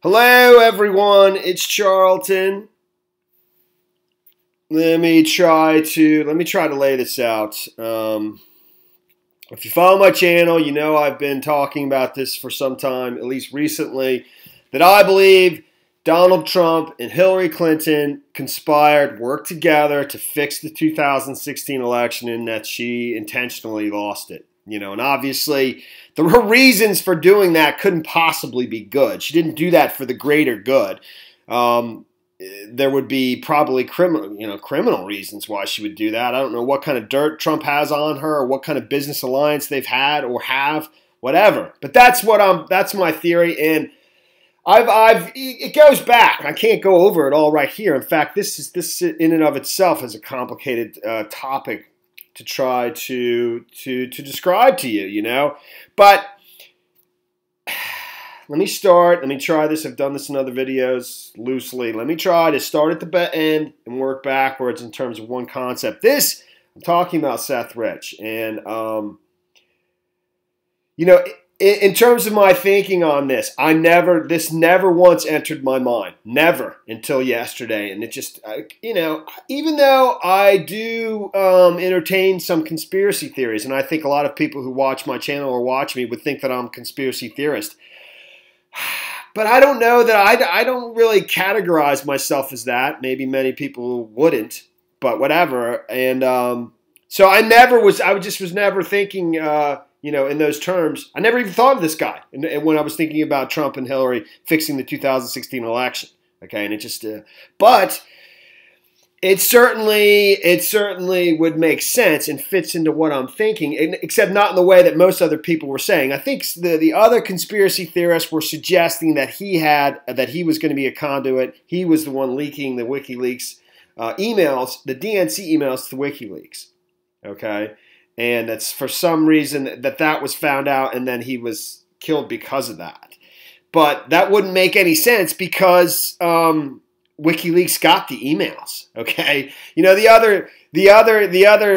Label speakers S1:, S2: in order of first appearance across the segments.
S1: Hello everyone, it's Charlton. Let me try to lay this out. If you follow my channel, you know I've been talking about this for some time, at least recently, that I believe Donald Trump and Hillary Clinton conspired, worked together to fix the 2016 election, and that she intentionally lost it. And obviously the reasons for doing that couldn't possibly be good. She didn't do that for the greater good. There would be probably criminal reasons why she would do that. I don't know what kind of dirt Trump has on her, or what kind of business alliance they've had or have, whatever. But that's my theory, and it goes back. I can't go over it all right here. In fact, this in and of itself is a complicated topic to try to describe to you, But let me start. Let me try this. I've done this in other videos loosely. Let me try to start at the end and work backwards in terms of one concept. I'm talking about Seth Rich. And, in terms of my thinking on this, this never once entered my mind. Never until yesterday. And it just, even though I do entertain some conspiracy theories, and I think a lot of people who watch my channel or watch me would think that I'm a conspiracy theorist. But I don't know that I don't really categorize myself as that. Maybe many people wouldn't, but whatever. And so I just was never thinking, in those terms. I never even thought of this guy. And when I was thinking about Trump and Hillary fixing the 2016 election, okay, and it just, but it certainly would make sense and fits into what I'm thinking, except not in the way that most other people were saying. I think the other conspiracy theorists were suggesting that he was going to be a conduit. He was the one leaking the WikiLeaks emails, the DNC emails to WikiLeaks. Okay, and that's for some reason that was found out, and then he was killed because of that. But that wouldn't make any sense because WikiLeaks got the emails, okay? The other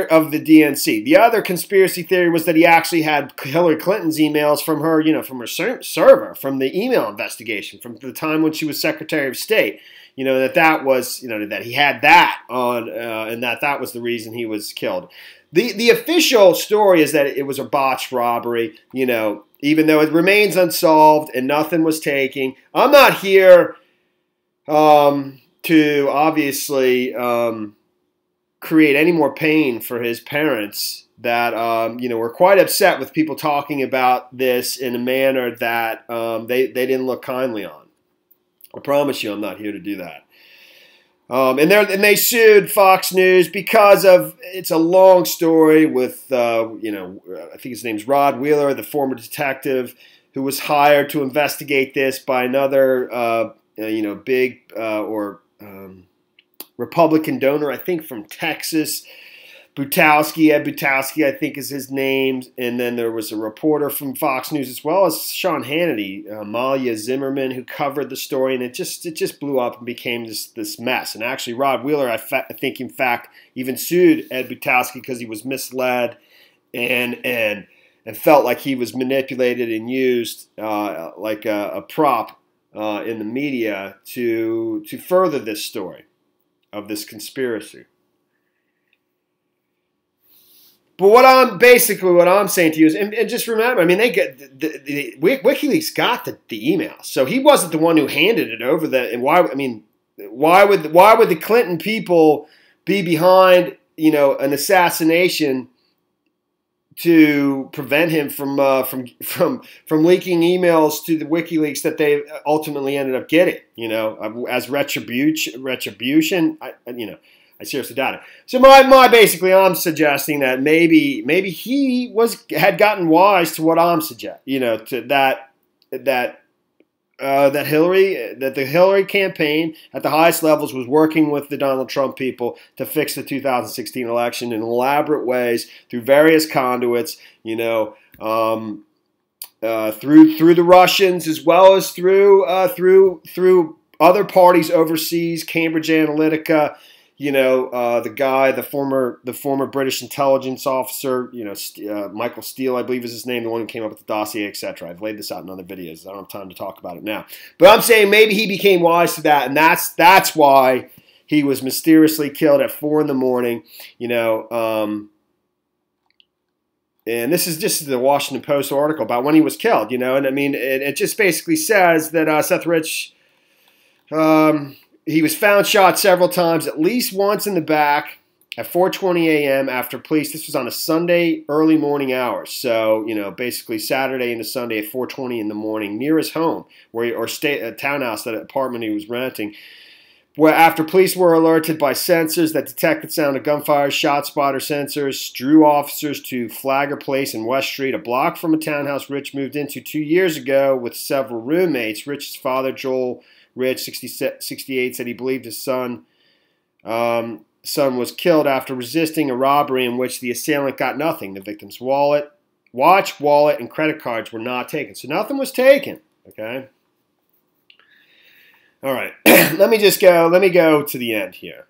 S1: of the DNC, the other conspiracy theory was that he actually had Hillary Clinton's emails from her, from her server, from the email investigation, from the time when she was Secretary of State. That he had that on, and that was the reason he was killed. The official story is that it was a botched robbery, even though it remains unsolved and nothing was taken. I'm not here to obviously create any more pain for his parents that, were quite upset with people talking about this in a manner that they didn't look kindly on. I promise you I'm not here to do that. And they sued Fox News because of, it's a long story with, I think his name's Rod Wheeler, the former detective who was hired to investigate this by another big Republican donor, I think from Texas, Ed Butowski, I think is his name. And then there was a reporter from Fox News as well as Sean Hannity, Malia Zimmerman, who covered the story, and it just blew up and became this mess. And actually, Rod Wheeler, I think, in fact, even sued Ed Butowski because he was misled and felt like he was manipulated and used like a prop in the media to further this story of this conspiracy. But what I'm saying to you is, and just remember, they get WikiLeaks got the emails, so he wasn't the one who handed it over. And why would the Clinton people be behind an assassination to prevent him from leaking emails to the WikiLeaks that they ultimately ended up getting, as retribution. I seriously doubt it. So I'm suggesting that maybe he had gotten wise to what I'm suggesting, to that the Hillary campaign at the highest levels was working with the Donald Trump people to fix the 2016 election in elaborate ways through various conduits, through the Russians as well as through other parties overseas, Cambridge Analytica, the guy, the former British intelligence officer, Michael Steele, I believe is his name, the one who came up with the dossier, etc. I've laid this out in other videos. I don't have time to talk about it now. But I'm saying maybe he became wise to that, and that's why he was mysteriously killed at 4 in the morning, and this is just the Washington Post article about when he was killed, and I mean, it just basically says that Seth Rich, he was found shot several times, at least once in the back at 4:20 a.m. after police. This was on a Sunday early morning hours, so basically Saturday into Sunday at 4:20 in the morning near his home, a townhouse, that apartment he was renting. Where after police were alerted by sensors that detected sound of gunfire, shot spotter sensors drew officers to Flagler Place in West Street, a block from a townhouse Rich moved into 2 years ago with several roommates. Rich's father, Joel Rich, 68, said he believed his son was killed after resisting a robbery in which the assailant got nothing. The victim's watch, wallet, and credit cards were not taken. So nothing was taken, okay? All right, let me go to the end here.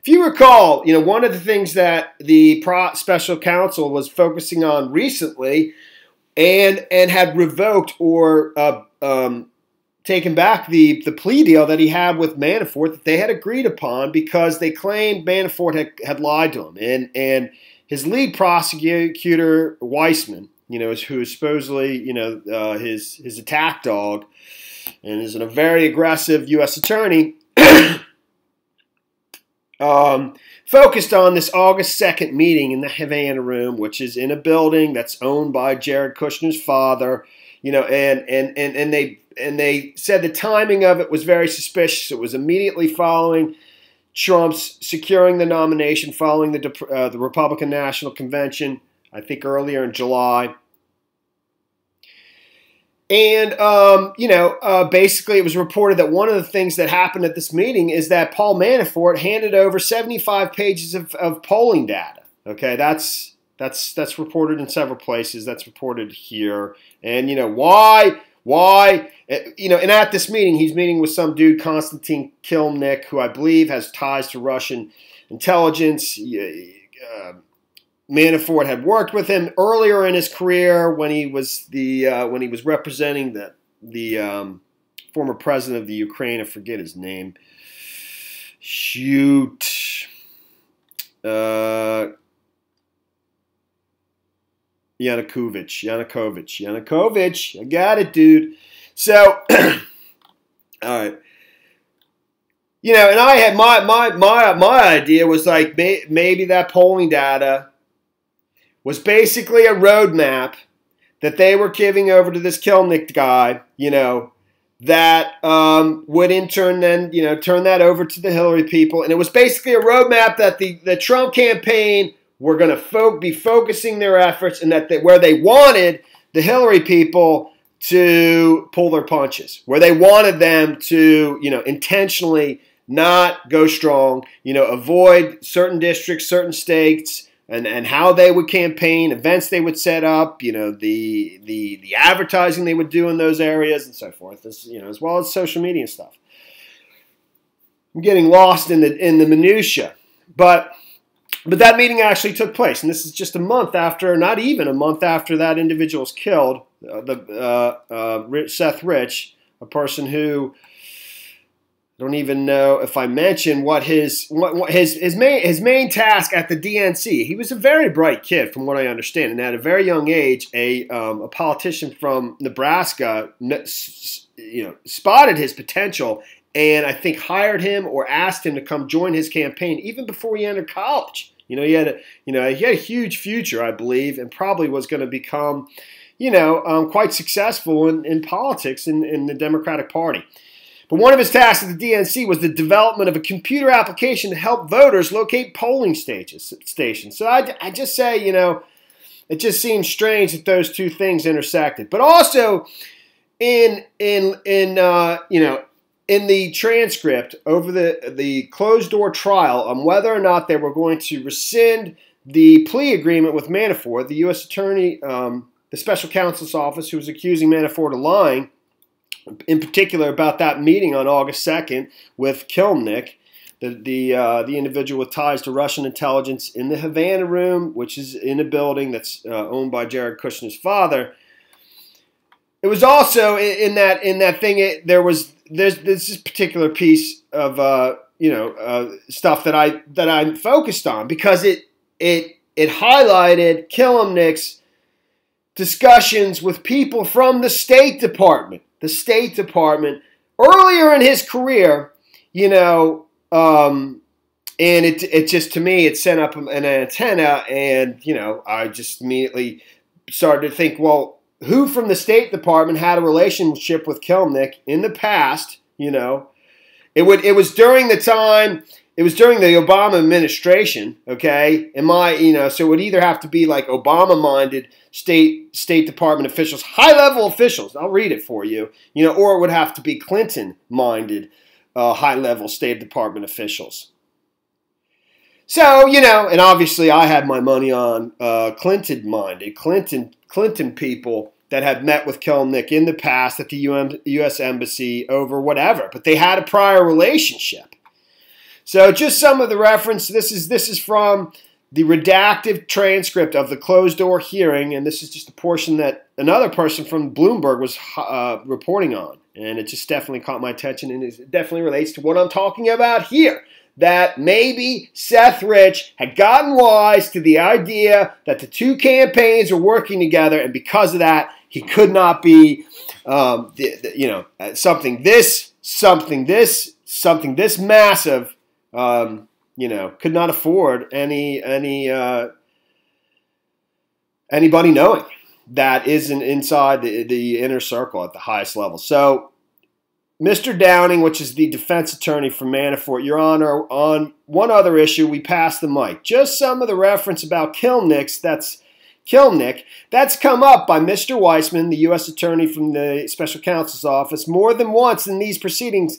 S1: If you recall, one of the things that the special counsel was focusing on recently and had revoked or taken back the plea deal that he had with Manafort that they had agreed upon because they claimed Manafort had lied to him. And his lead prosecutor, Weissman, who is supposedly, his attack dog, and is a very aggressive U.S. attorney, focused on this August 2nd meeting in the Havana Room, which is in a building that's owned by Jared Kushner's father, and they said the timing of it was very suspicious. It was immediately following Trump's securing the nomination, following the Republican National Convention, I think earlier in July. And, basically it was reported that one of the things that happened at this meeting is that Paul Manafort handed over 75 pages of polling data. Okay, that's reported in several places. That's reported here. And, why, and at this meeting, he's meeting with some dude, Konstantin Kilnick, who I believe has ties to Russian intelligence. Manafort had worked with him earlier in his career when he was representing the former president of the Ukraine. I forget his name. Yanukovych. I got it, dude. So, all right. And I had my idea was like maybe that polling data was basically a roadmap that they were giving over to this Kilnick guy, that would in turn then, turn that over to the Hillary people. And it was basically a roadmap that the Trump campaign were going to be focusing their efforts, and that where they wanted the Hillary people to pull their punches, where they wanted them to, intentionally not go strong, avoid certain districts, certain states, and how they would campaign, events they would set up, the advertising they would do in those areas and so forth, as well as social media stuff. I'm getting lost in the minutia, but that meeting actually took place, and this is just a month after, not even a month after that individual was killed, Seth Rich, a person who I don't even know if I mentioned what his main task at the DNC. He was a very bright kid, from what I understand, and at a very young age, a politician from Nebraska, spotted his potential, and I think hired him or asked him to come join his campaign even before he entered college. He had a huge future, I believe, and probably was going to become, quite successful in politics in the Democratic Party. But one of his tasks at the DNC was the development of a computer application to help voters locate polling stations. So I just say, it just seems strange that those two things intersected. But also, in the transcript over the closed door trial on whether or not they were going to rescind the plea agreement with Manafort, the U.S. attorney, the special counsel's office, who was accusing Manafort of lying, in particular about that meeting on August 2nd with Kilnick, the individual with ties to Russian intelligence in the Havana room, which is in a building that's owned by Jared Kushner's father. It was also in that thing. There's this particular piece of stuff that I focused on because it highlighted Killing's discussions with people from the State Department. The State Department earlier in his career, and it just, to me, it sent up an antenna, and I just immediately started to think, well, who from the State Department had a relationship with Killing in the past? It was during the time. It was during the Obama administration, okay? So it would either have to be like Obama-minded State Department officials, high-level officials. I'll read it for you, or it would have to be Clinton-minded high-level State Department officials. So, and obviously I had my money on Clinton-minded, Clinton people that had met with Kilnick in the past at the U.S. Embassy over whatever, but they had a prior relationship. So just some of the reference. This is from the redacted transcript of the closed-door hearing, and this is just a portion that another person from Bloomberg was reporting on, and it just definitely caught my attention, and it definitely relates to what I'm talking about here, that maybe Seth Rich had gotten wise to the idea that the two campaigns were working together, and because of that, he could not be, something this massive. Could not afford anybody knowing that isn't inside the inner circle at the highest level. So, Mr. Downing, which is the defense attorney for Manafort, Your Honor, on one other issue, we passed the mic. Just some of the reference about Kilnick that's come up by Mr. Weissman, the U.S. attorney from the Special Counsel's Office, more than once in these proceedings.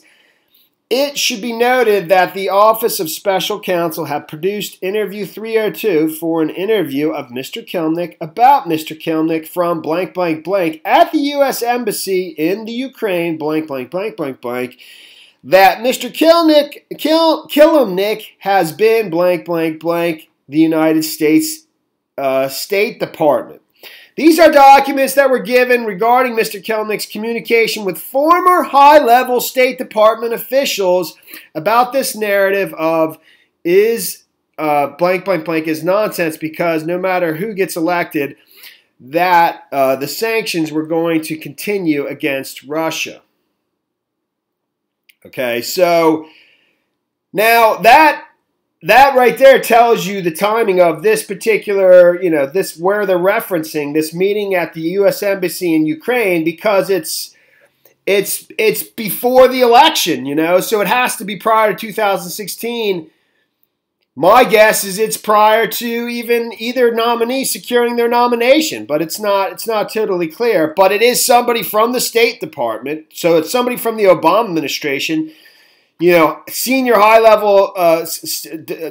S1: It should be noted that the Office of Special Counsel had produced Interview 302 for an interview of Mr. Kilnick about Mr. Kilnick from blank, blank, blank at the U.S. Embassy in the Ukraine, blank, blank, blank, blank, blank, that Mr. Kilnick has been blank, blank, blank, the United States State Department. These are documents that were given regarding Mr. Kilnick's communication with former high-level State Department officials about this narrative of is blank, blank, blank is nonsense because no matter who gets elected, that the sanctions were going to continue against Russia. Okay, so now that right there tells you the timing of this particular, this where they're referencing this meeting at the U.S. Embassy in Ukraine because it's before the election, so it has to be prior to 2016. My guess is it's prior to even either nominee securing their nomination, but it's not totally clear. But it is somebody from the State Department, so it's somebody from the Obama administration. Senior high-level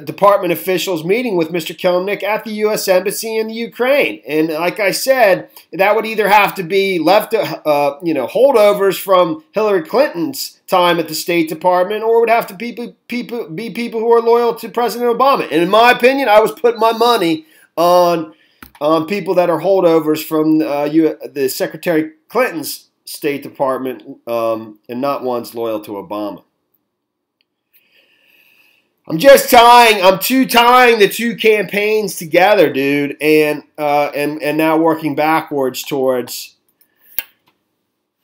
S1: department officials meeting with Mr. Kilnick at the U.S. Embassy in the Ukraine. And like I said, that would either have to be holdovers from Hillary Clinton's time at the State Department, or it would have to be people who are loyal to President Obama. And in my opinion, I was putting my money on people that are holdovers from the Secretary Clinton's State Department and not ones loyal to Obama. I'm tying the two campaigns together, dude, and now working backwards towards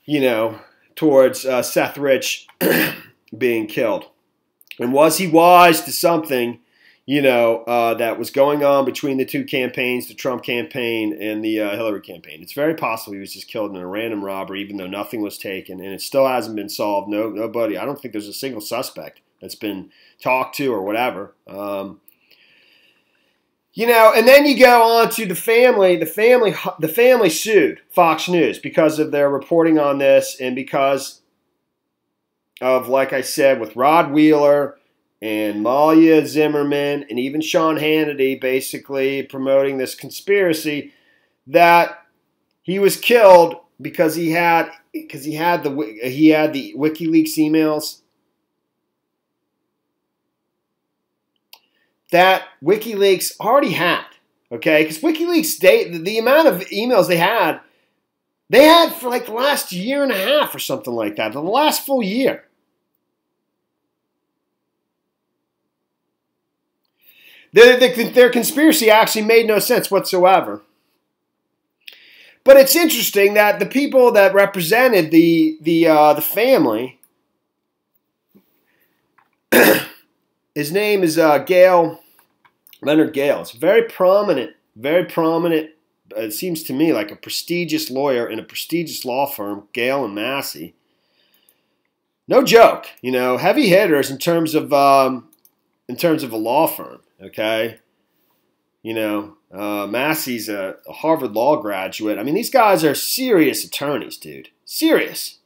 S1: Seth Rich being killed. And was he wise to something, that was going on between the two campaigns, the Trump campaign and the Hillary campaign? It's very possible he was just killed in a random robbery, even though nothing was taken, and it still hasn't been solved. Nobody. I don't think there's a single suspect that's been talked to or whatever. And then you go on to the family. The family sued Fox News because of their reporting on this and because of, like I said, with Rod Wheeler and Malia Zimmerman and even Sean Hannity basically promoting this conspiracy that he was killed because he had the WikiLeaks emails. that WikiLeaks already had. Okay, because WikiLeaks, the amount of emails they had for like the last year and a half or something like that, the last full year. Their conspiracy actually made no sense whatsoever. But it's interesting that the people that represented the family, his name is Leonard Gale. It's very prominent. It seems to me like a prestigious lawyer in a prestigious law firm, Gale and Massey. No joke, heavy hitters in terms of a law firm. Okay, Massey's a Harvard Law graduate. I mean, these guys are serious attorneys, dude. Serious.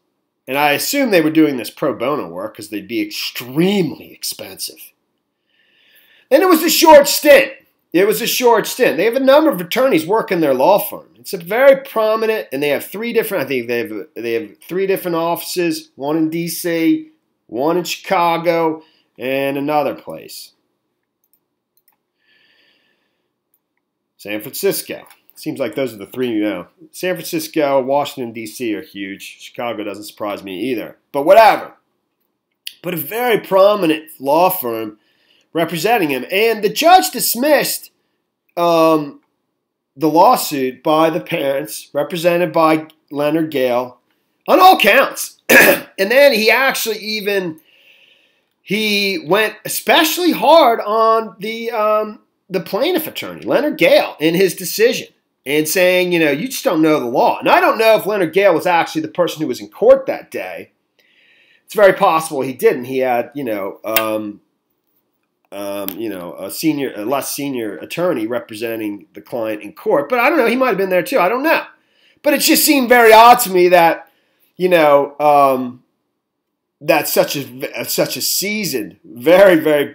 S1: And I assume they were doing this pro bono work because they'd be extremely expensive. And it was a short stint. They have a number of attorneys working their law firm. It's a very prominent, and they have three different, I think they have three different offices, one in D.C., one in Chicago, and another place. San Francisco. Seems like those are the three, San Francisco, Washington, D.C. are huge. Chicago doesn't surprise me either. But whatever. But a very prominent law firm representing him. And the judge dismissed the lawsuit by the parents, represented by Leonard Gale, on all counts. And then he actually he went especially hard on the plaintiff attorney, Leonard Gale, in his decision. And saying, you just don't know the law. And I don't know if Leonard Gale was actually the person who was in court that day. It's very possible he didn't. He had, a less senior attorney representing the client in court. But I don't know. He might have been there too. I don't know. But it just seemed very odd to me that, that such a seasoned, very, very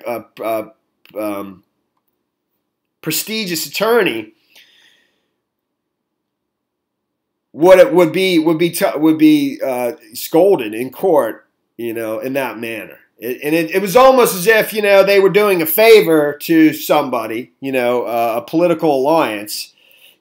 S1: prestigious attorney would be scolded in court, in that manner. It was almost as if, they were doing a favor to somebody, a political alliance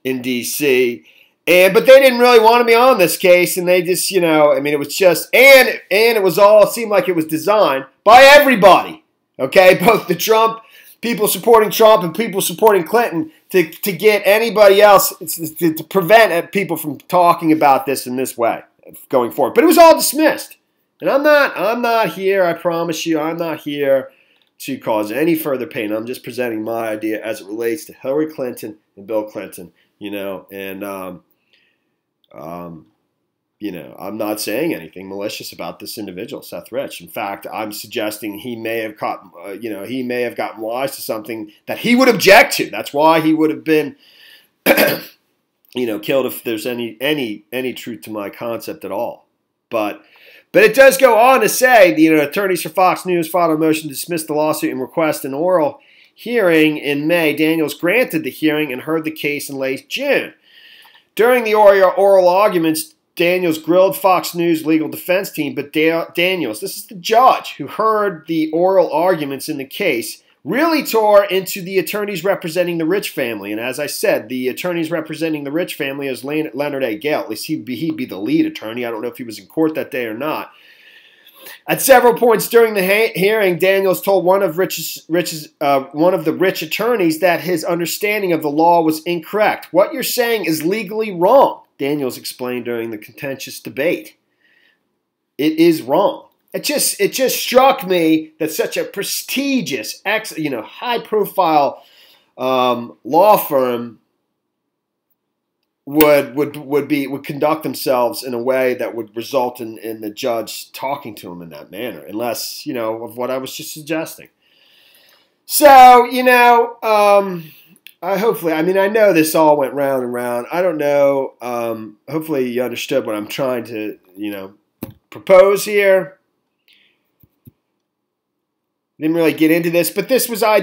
S1: in D.C. But they didn't really want to be on this case, and they just, it was just, and it was all, it seemed like it was designed by everybody, okay? Both the people supporting Trump and people supporting Clinton to get anybody else, to prevent people from talking about this in this way going forward. But it was all dismissed. And I'm not here, I promise you, I'm not here to cause any further pain. I'm just presenting my idea as it relates to Hillary Clinton and Bill Clinton, I'm not saying anything malicious about this individual, Seth Rich. In fact, I'm suggesting he may have gotten wise to something that he would object to. That's why he would have been, killed if there's any truth to my concept at all. But it does go on to say, attorneys for Fox News filed a motion to dismiss the lawsuit and request an oral hearing in May. Daniels granted the hearing and heard the case in late June. During the oral arguments, Daniels grilled Fox News legal defense team, but Daniels, this is the judge who heard the oral arguments in the case, really tore into the attorneys representing the Rich family. And as I said, the attorneys representing the Rich family is Leonard A. Gale. At least he'd be the lead attorney. I don't know if he was in court that day or not. At several points during the hearing, Daniels told one of the Rich attorneys that his understanding of the law was incorrect. What you're saying is legally wrong, Daniels explained during the contentious debate. It is wrong. It just struck me that such a prestigious, high-profile law firm would conduct themselves in a way that would result in the judge talking to them in that manner, unless, of what I was just suggesting. So, I know this all went round and round. I don't know. Hopefully you understood what I'm trying to, propose here. Didn't really get into this, but this was, a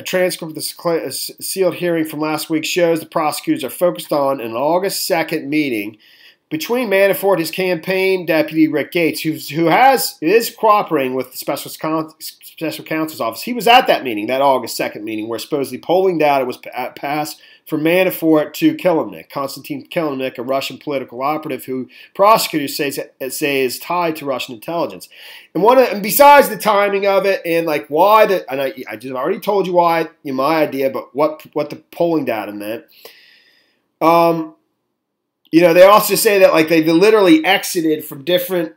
S1: transcript of the sealed hearing from last week shows the prosecutors are focused on an August 2nd meeting between Manafort, his campaign deputy Rick Gates, who is cooperating with the special counsel's office. He was at that meeting, that August 2nd meeting, where supposedly polling data was passed for Manafort to Killed, Konstantin Killed, a Russian political operative who prosecutors say is tied to Russian intelligence. And besides the timing of it and like why I just already told you why, my idea, but what the polling data meant. They also say that like they literally exited from different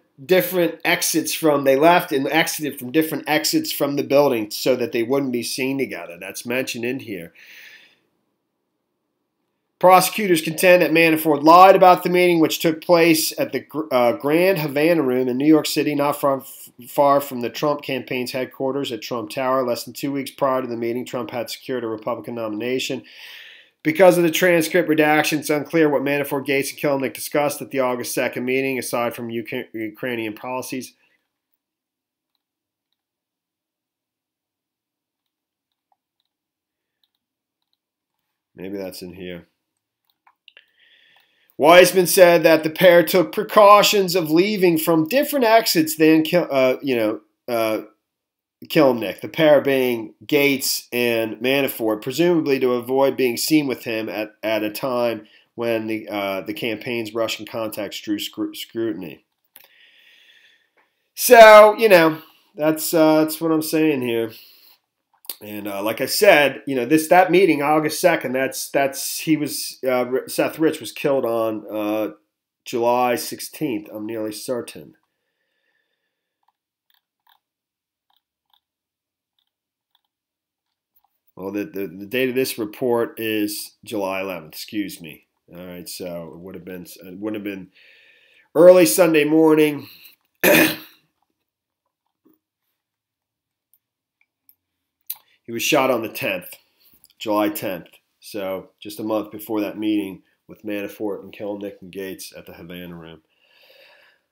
S1: exits they left and exited from different exits from the building so that they wouldn't be seen together. That's mentioned in here. Prosecutors contend that Manafort lied about the meeting, which took place at the Grand Havana Room in New York City, not far from the Trump campaign's headquarters at Trump Tower. Less than 2 weeks prior to the meeting, Trump had secured a Republican nomination. Because of the transcript redaction, it's unclear what Manafort, Gates, and Killed discussed at the August 2nd meeting, aside from Ukrainian policies. Maybe that's in here. Weissman said that the pair took precautions of leaving from different exits than Killed, the pair being Gates and Manafort, presumably to avoid being seen with him at a time when the campaign's Russian contacts drew scrutiny. So, that's what I'm saying here. And like I said, that meeting, August 2nd, Seth Rich was killed on July 16th. I'm nearly certain. Well, the date of this report is July 11th. Excuse me. All right, so it would have been early Sunday morning. He was shot on the 10th, July 10th. So just a month before that meeting with Manafort and Killed and Gates at the Havana Room.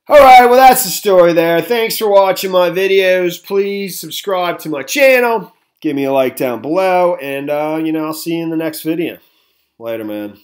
S1: All right, well, that's the story there. Thanks for watching my videos. Please subscribe to my channel. Give me a like down below. And, I'll see you in the next video. Later, man.